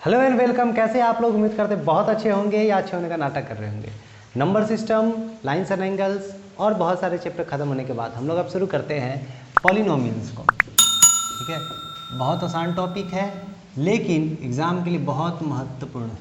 Hello and welcome. कैसे आप लोग? उम्मीद करते बहुत अच्छे होंगे या अच्छे होने का नाटक कर रहे होंगे। Number system, lines and angles और बहुत सारे चैप्टर खत्म होने के बाद हम लोग अब शुरू करते हैं पॉलिनोमियल्स को। ठीक है, बहुत आसान टॉपिक है लेकिन एग्ज़ाम के लिए बहुत महत्वपूर्ण है।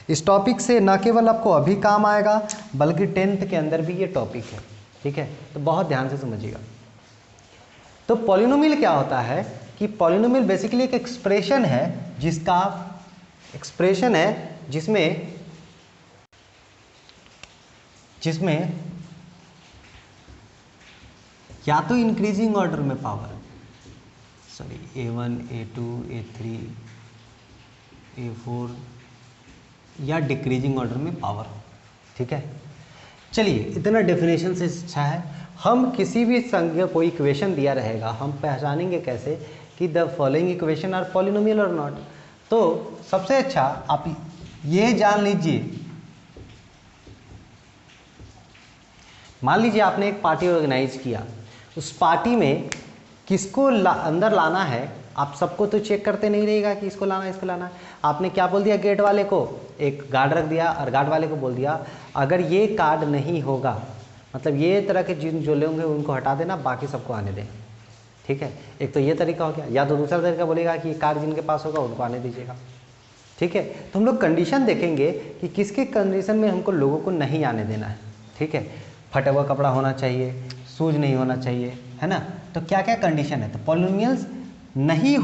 इस टॉपिक से न केवल आपको अभी काम आएगा बल्कि 10th के अंदर भी ये टॉपिक है। ठीक है, तो बहुत ध्यान से समझिएगा। तो पॉलिनोमियल क्या होता है कि पॉलिनोमियल बेसिकली एक एक्सप्रेशन है जिसमें या तो इंक्रीजिंग ऑर्डर में power a1 a2 a3 a4 या डिक्रीजिंग ऑर्डर में पावर। ठीक है, चलिए इतना डेफिनेशन से अच्छा है। हम किसी भी संख्या को इक्वेशन दिया रहेगा, हम पहचानेंगे कैसे कि the following equation are polynomial और नॉट। तो सबसे अच्छा आप ये जान लीजिए, मान लीजिए आपने एक पार्टी ऑर्गेनाइज किया, उस पार्टी में किसको अंदर लाना है, आप सबको तो चेक करते नहीं रहेगा कि इसको लाना इसको लाना है। आपने क्या बोल दिया, गेट वाले को एक गार्ड रख दिया और गार्ड वाले को बोल दिया अगर ये कार्ड नहीं होगा, मतलब ये तरह के जिन जो लोग होंगे उनको हटा देना, बाकी सबको आने दें। ठीक है, एक तो ये तरीका हो गया। या तो दूसरा तरीका बोलेगा कि कार्ड जिनके पास होगा उनको आने दीजिएगा। ठीक है, तो हम लोग कंडीशन देखेंगे कि किसके कंडीशन में हमको लोगों को नहीं आने देना है। ठीक है, फटा हुआ कपड़ा होना चाहिए, शूज नहीं होना चाहिए, है ना। तो क्या क्या कंडीशन है, तो पॉलिनोमियल नहीं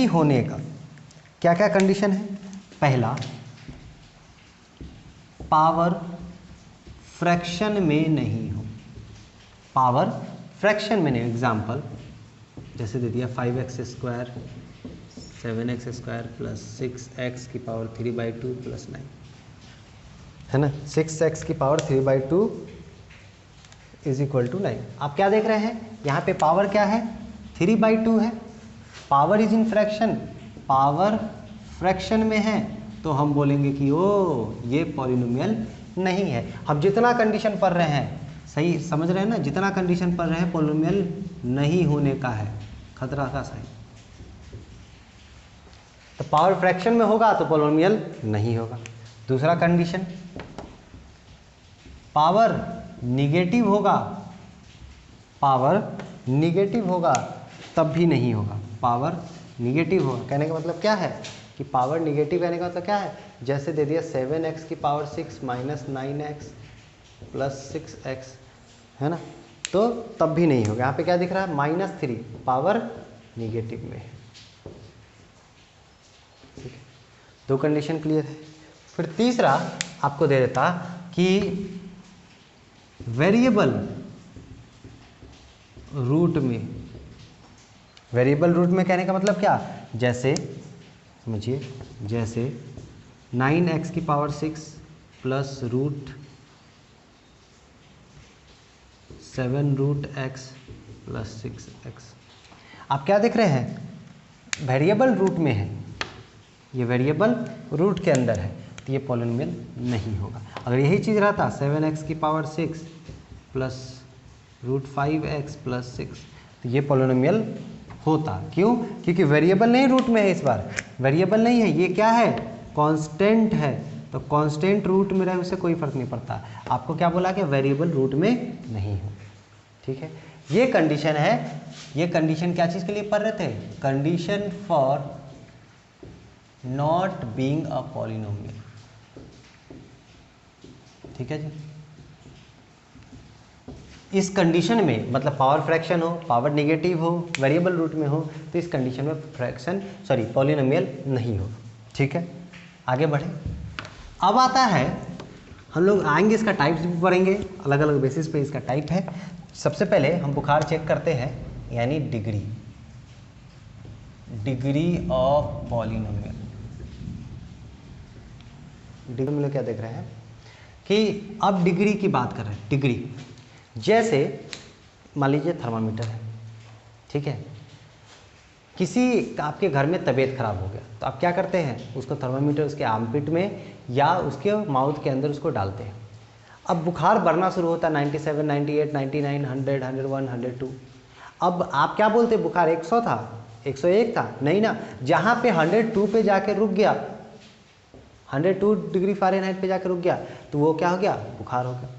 होने का क्या क्या कंडीशन है। पहला, पावर फ्रैक्शन में नहीं हो, पावर फ्रैक्शन में नहीं। एग्जाम्पल जैसे दे दिया 5x² 7x² प्लस 6x की पावर 3/2 प्लस 9, है ना। 6x की पावर 3/2 इज इक्वल टू 9। आप क्या देख रहे हैं, यहाँ पे पावर क्या है, 3/2 है। Power is in fraction, power fraction में है, तो हम बोलेंगे कि ओ ये पॉलिनोमियल नहीं है। अब जितना कंडीशन पढ़ रहे हैं, सही समझ रहे हैं ना, जितना कंडीशन पढ़ रहे हैं पॉलिनोमियल नहीं होने का है, खतरा का साइन। तो पावर फ्रैक्शन में होगा तो पॉलिनोमियल नहीं होगा। दूसरा कंडीशन, पावर निगेटिव होगा, पावर निगेटिव होगा तब भी नहीं होगा। पावर निगेटिव होगा कहने का मतलब क्या है कि पावर निगेटिव कहने का मतलब क्या है, जैसे दे दिया 7x की power 6 minus 9x plus 6x, है ना, तो तब भी नहीं होगा। यहाँ पे क्या दिख रहा है, -3, पावर निगेटिव में है। ठीक है, दो कंडीशन क्लियर है। फिर तीसरा आपको दे देता कि वेरिएबल रूट में, वेरिएबल रूट में कहने का मतलब क्या, जैसे समझिए, जैसे 9x की power 6 plus √7√x plus 6x। आप क्या देख रहे हैं, वेरिएबल रूट में है, ये वेरिएबल रूट के अंदर है, तो ये पॉलिनोमियल नहीं होगा। अगर यही चीज़ रहता 7x की पावर 6 प्लस √5x प्लस 6, तो ये पॉलिनोमियल होता। क्यों, क्योंकि वेरिएबल नहीं रूट में है, इस बार वेरिएबल नहीं है, ये क्या है, कांस्टेंट है। तो कांस्टेंट रूट में रहे उससे कोई फर्क नहीं पड़ता। आपको क्या बोला कि वेरिएबल रूट में नहीं हो। ठीक है, ये कंडीशन है। ये कंडीशन क्या चीज़ के लिए पढ़ रहे थे, condition for not being a polynomial. ठीक है जी, इस कंडीशन में मतलब पावर फ्रैक्शन हो, पावर नेगेटिव हो, वेरिएबल रूट में हो, तो इस कंडीशन में पॉलिनोमियल नहीं हो। ठीक है, आगे बढ़े। अब आता है, हम लोग आएंगे इसका टाइप्स भी पढ़ेंगे, अलग अलग बेसिस पे इसका टाइप है। सबसे पहले हम बुखार चेक करते हैं, यानी डिग्री ऑफ पॉलिनोमियल। डिग्री में क्या देख रहे हैं कि अब डिग्री की बात कर रहे हैं। डिग्री जैसे मान लीजिए थर्मामीटर है, ठीक है, किसी आपके घर में तबीयत खराब हो गया, तो आप क्या करते हैं, उसको थर्मामीटर उसके आर्मपिट में या उसके माउथ के अंदर उसको डालते हैं। अब बुखार बढ़ना शुरू होता है 97, 98, 99, 100, 101, 102। अब आप क्या बोलते, बुखार 100 था, 101 था नहीं ना, जहाँ पे 102 पे जाके रुक गया, 102 डिग्री फ़ारेनहाइट पे जाके रुक गया, तो वो क्या हो गया, बुखार हो गया।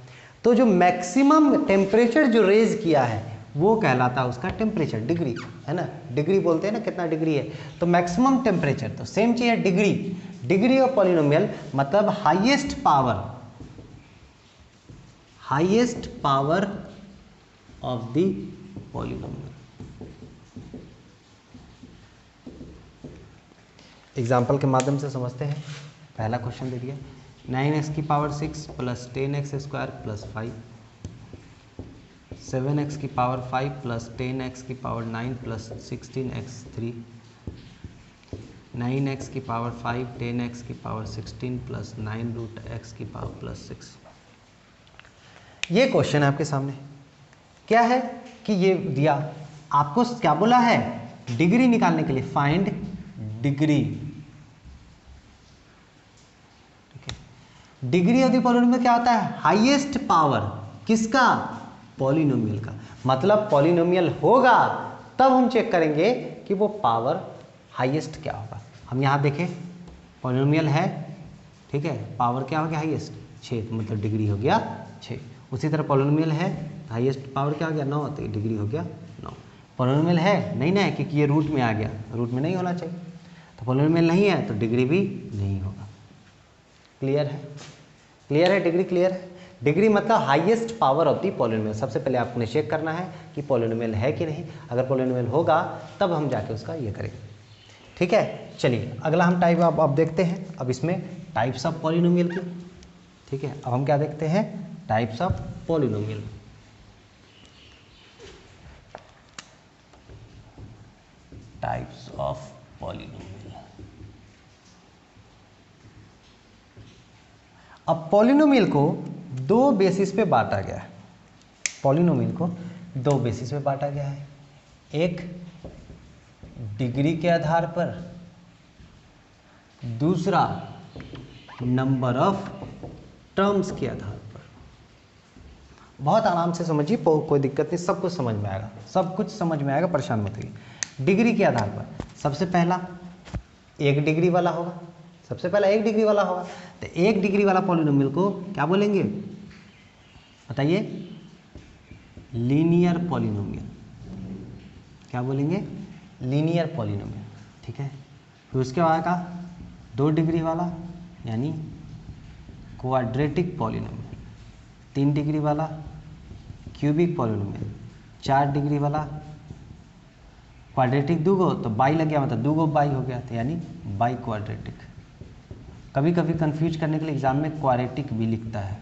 तो जो मैक्सिमम टेम्परेचर जो रेज किया है वो कहलाता है उसका टेम्परेचर, डिग्री, है ना, डिग्री बोलते हैं ना कितना डिग्री है, तो मैक्सिमम टेम्परेचर, तो सेम चीज़ है डिग्री, डिग्री ऑफ पॉलिनोमियल मतलब highest power of the polynomial. Example के माध्यम से समझते हैं। पहला क्वेश्चन दे दिया 9x की power 6 plus 10x square plus 5, 7x की पावर 5 प्लस 10x की पावर 9 प्लस 16x 3, 9x की पावर 5, 10x की पावर 16 प्लस 9 रूट x की पावर प्लस 6। ये क्वेश्चन है आपके सामने। क्या है कि ये दिया आपको, क्या बोला है, डिग्री निकालने के लिए फाइंड डिग्री, ठीक है। डिग्री ऑफ द पॉलिनोमियल क्या होता है, हाईएस्ट पावर किसका, पॉलिनोमियल का। मतलब पॉलिनोमियल होगा तब हम चेक करेंगे कि वो पावर हाईएस्ट क्या होगा। हम यहाँ देखें पॉलिनोमियल है, ठीक है, पावर क्या हो गया हाईएस्ट 6, मतलब डिग्री हो गया 6। उसी तरह पॉलिनोमियल है, हाईएस्ट पावर क्या हो गया 9, तो डिग्री हो गया 9। पॉलिनोमियल है नहीं ना है क्योंकि ये रूट में आ गया, रूट में नहीं होना चाहिए, तो पॉलिनोमियल नहीं है तो डिग्री भी नहीं होगा। क्लियर है, क्लियर है, डिग्री क्लियर है। डिग्री मतलब highest power of the polynomial. सबसे पहले आपने चेक करना है कि पॉलिनोमियल है कि नहीं, अगर पॉलिनोमियल होगा तब हम जाके उसका ये करेंगे, ठीक है। चलिए अगला हम टाइप अब देखते हैं, अब इसमें टाइप्स ऑफ पॉलिनोमियल की, ठीक है। अब हम क्या देखते हैं, types of polynomial. Types of polynomial. अब पॉलिनोमियल को दो बेसिस पे बांटा गया है, पॉलिनोमियल को दो बेसिस पे बांटा गया है, एक डिग्री के आधार पर, दूसरा नंबर ऑफ टर्म्स के आधार पर। बहुत आराम से समझिए, कोई दिक्कत नहीं, सब कुछ समझ में आएगा, सब कुछ समझ में आएगा, परेशान मत होइए। डिग्री के आधार पर सबसे पहला 1 डिग्री वाला होगा, सबसे पहला 1 डिग्री वाला होगा, तो 1 डिग्री वाला पॉलिनोमियल को क्या बोलेंगे बताइए, लीनियर पॉलिनोमियल। क्या बोलेंगे, लीनियर पॉलिनोमियल, ठीक है। फिर उसके बाद का 2 डिग्री वाला यानी क्वाड्रेटिक पॉलिनोमियल, 3 डिग्री वाला क्यूबिक पॉलिनोमियल, 4 डिग्री वाला क्वाड्रेटिक दूगो, तो बाई लग गया मतलब दूगो बाई हो गया, तो यानी बाई क्वाड्रेटिक। कभी कभी कंफ्यूज करने के लिए एग्जाम में क्वाड्रेटिक भी लिखता है,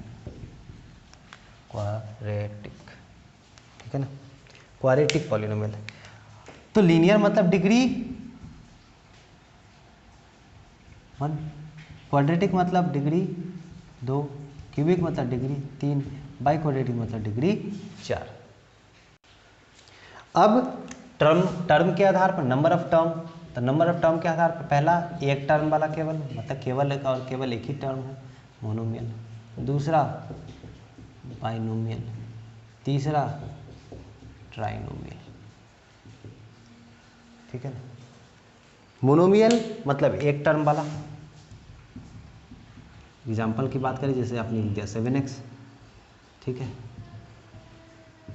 क्वाड्रेटिक, ठीक है ना, क्वाड्रेटिक पॉलिनोमियल। तो लीनियर मतलब डिग्री 1, क्वाड्रेटिक मतलब डिग्री 2, क्यूबिक मतलब डिग्री 3, बाई क्वाड्रेटिक मतलब डिग्री 4। अब टर्म के आधार पर नंबर ऑफ टर्म, तो नंबर ऑफ टर्म के आधार पर पहला 1 टर्म वाला केवल, मतलब केवल एक और केवल एक ही टर्म है, मोनोमियल। दूसरा बाइनोमियल, तीसरा ट्राइनोमियल, ठीक है ना। मोनोमियल मतलब 1 टर्म वाला, एग्जाम्पल की बात करें जैसे आपने लिख दिया 7x, ठीक है।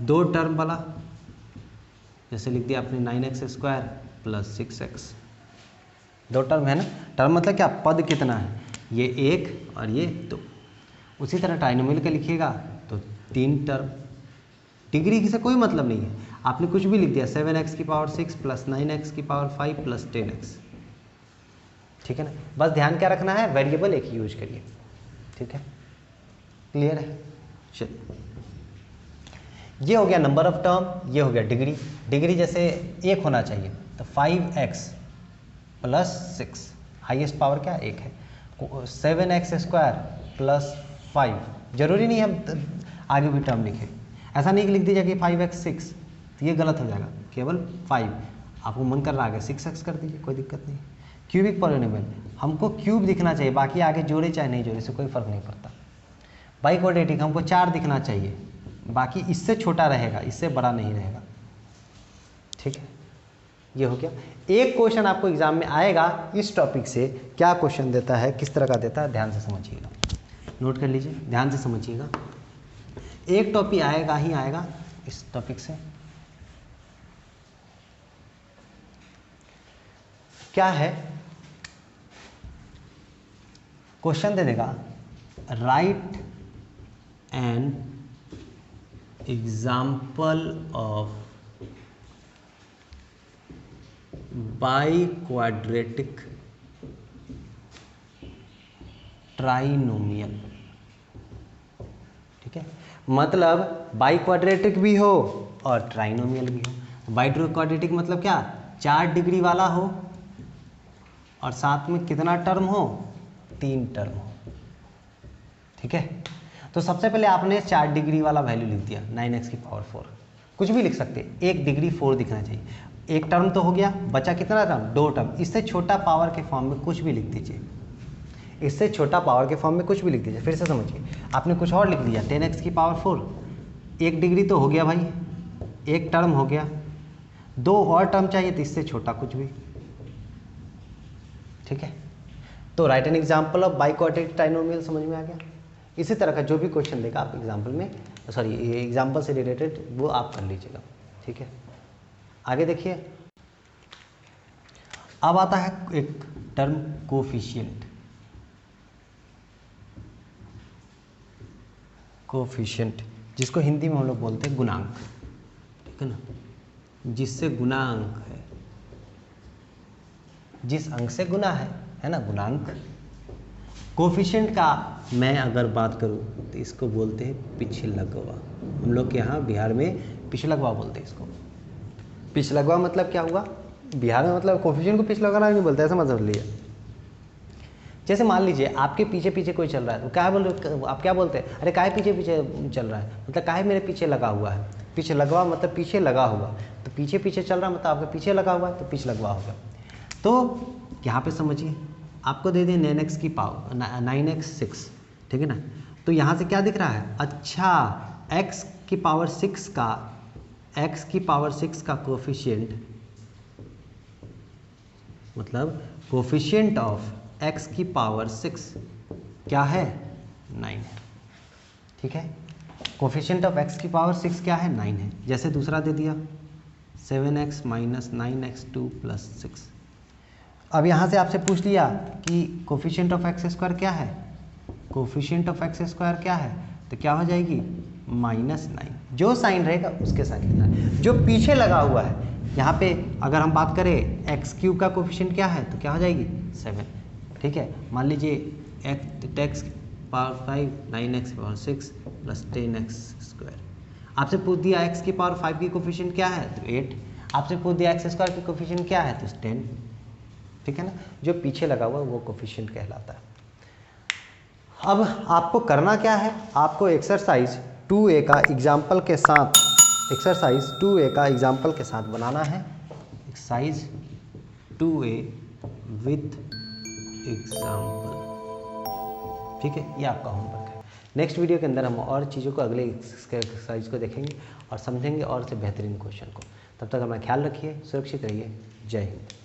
2 टर्म वाला जैसे लिख दिया आपने 9x square plus 6x, 2 term है ना। टर्म मतलब क्या, पद कितना है, ये 1 और ये 2। उसी तरह ट्राइनोमियल का लिखिएगा तो 3 टर्म। डिग्री से कोई मतलब नहीं है, आपने कुछ भी लिख दिया 7x की पावर 6 प्लस 9x की पावर 5 प्लस 10x, ठीक है ना। बस ध्यान क्या रखना है, वेरिएबल एक ही यूज करिए, ठीक है। क्लियर है, चलिए ये हो गया नंबर ऑफ टर्म, ये हो गया डिग्री। डिग्री जैसे 1 होना चाहिए तो 5x प्लस 6, हाईएस्ट पावर क्या 1 है। 7x स्क्वायर प्लस 5, जरूरी नहीं हम आगे भी टर्म लिखें, ऐसा नहीं कि लिख दीजिए कि 5x 6, तो ये गलत हो जाएगा, केवल 5। आपको मन कर रहा है आगे 6x कर दीजिए, कोई दिक्कत नहीं। क्यूबिक पॉलिनोमियल हमको क्यूब दिखना चाहिए, बाकी आगे जोड़े चाहे नहीं जोड़े से कोई फर्क नहीं पड़ता। बाई क्वाड्रेटिक हमको 4 दिखना चाहिए, बाकी इससे छोटा रहेगा, इससे बड़ा नहीं रहेगा, ठीक है। ये हो गया। एक क्वेश्चन आपको एग्जाम में आएगा इस टॉपिक से, क्या क्वेश्चन देता है, किस तरह का देता है, ध्यान से समझिएगा, नोट कर लीजिए, ध्यान से समझिएगा। एक टॉपिक आएगा ही आएगा इस टॉपिक से। क्या है, क्वेश्चन दे देगा, right an example of by quadratic trinomial. ठीक है, मतलब बाई क्वाड्रेटिक भी हो और ट्राइनोमियल भी हो। बाई क्वाड्रेटिक मतलब क्या, 4 डिग्री वाला हो और साथ में कितना टर्म हो, 3 टर्म हो। ठीक है, तो सबसे पहले आपने 4 डिग्री वाला वैल्यू लिख दिया 9x की पावर 4, कुछ भी लिख सकते हैं, 1 डिग्री 4 दिखना चाहिए। एक टर्म तो हो गया, बचा कितना टर्म, 2 टर्म। इससे छोटा पावर के फॉर्म में कुछ भी लिख दीजिए, इससे छोटा पावर के फॉर्म में कुछ भी लिख दीजिए। फिर से समझिए, आपने कुछ और लिख दिया 10x की पावर 4, 1 डिग्री तो हो गया भाई, 1 टर्म हो गया, 2 और टर्म चाहिए तो इससे छोटा कुछ भी। ठीक है, तो right an example of by quadratic trinomial समझ में आ गया। इसी तरह का जो भी क्वेश्चन देगा आप एग्जाम्पल में, सॉरी एग्जाम्पल से रिलेटेड वो आप कर लीजिएगा। ठीक है, आगे देखिए, अब आता है एक टर्म कोफिशिएंट। कोफिशिएंट जिसको हिंदी में हम लोग बोलते हैं गुणांक। ठीक है ना, जिससे गुना अंक है, जिस अंक से गुना है ना, गुणांक। कोफिशिएंट का मैं अगर बात करूं तो इसको बोलते हैं पिछलगवा। हम लोग के यहाँ बिहार में पिछलगवा बोलते हैं इसको। पिछलगवा मतलब क्या हुआ, बिहार में मतलब कोफिशिएंट को पिछलगवा नहीं बोलते, ऐसा मत समझ लीजिए। जैसे मान लीजिए आपके पीछे पीछे कोई चल रहा है, तो क्या बोल, आप क्या बोलते हैं, अरे काहे पीछे पीछे चल रहा है, मतलब काहे मेरे पीछे लगा हुआ है। पीछे लगवा मतलब पीछे लगा हुआ, तो पीछे पीछे चल रहा मतलब आपके पीछे लगा हुआ है, तो पीछे लगवा होगा। तो यहाँ पे समझिए, आपको दे दें 9x की पावर 9x 6, ठीक है ना, तो यहाँ से क्या दिख रहा है, अच्छा x की पावर 6 का कोफिशिएंट, मतलब कोफिशिएंट ऑफ x की पावर 6 क्या है, 9 है। ठीक है, कोफिशिएंट ऑफ x की पावर 6 क्या है, 9 है। जैसे दूसरा दे दिया 7x माइनस 9x2 प्लस 6। अब यहाँ से आपसे पूछ लिया कि कोफिशिएंट ऑफ एक्स स्क्वायर क्या है, कोफिशिएंट ऑफ एक्स स्क्वायर क्या है, तो क्या हो जाएगी -9। जो साइन रहेगा उसके साथ लिखना है, जो पीछे लगा हुआ है। यहाँ पे अगर हम बात करें x³ का कोफिशिएंट क्या है, तो क्या हो जाएगी 7। ठीक है, मान लीजिए x power 5 9x power 6 plus 10x square. आपसे पूछ दिया x की पावर 5 की कोफिशिएंट क्या है, तो 8। आपसे पूछ दिया x स्क्वायर की कोफिशिएंट क्या है, तो 10। ठीक है ना, जो पीछे लगा हुआ वो कोफिशिएंट कहलाता है। अब आपको करना क्या है, आपको एक्सरसाइज 2A का एग्जाम्पल के साथ, एक्सरसाइज 2A का एग्जाम्पल के साथ बनाना है। Exercise 2A with example. ठीक है, ये आपका होमवर्क है। नेक्स्ट वीडियो के अंदर हम और चीज़ों को, अगले एक्सरसाइज को देखेंगे और समझेंगे और से बेहतरीन क्वेश्चन को। तब तक अपना ख्याल रखिए, सुरक्षित रहिए। जय हिंद।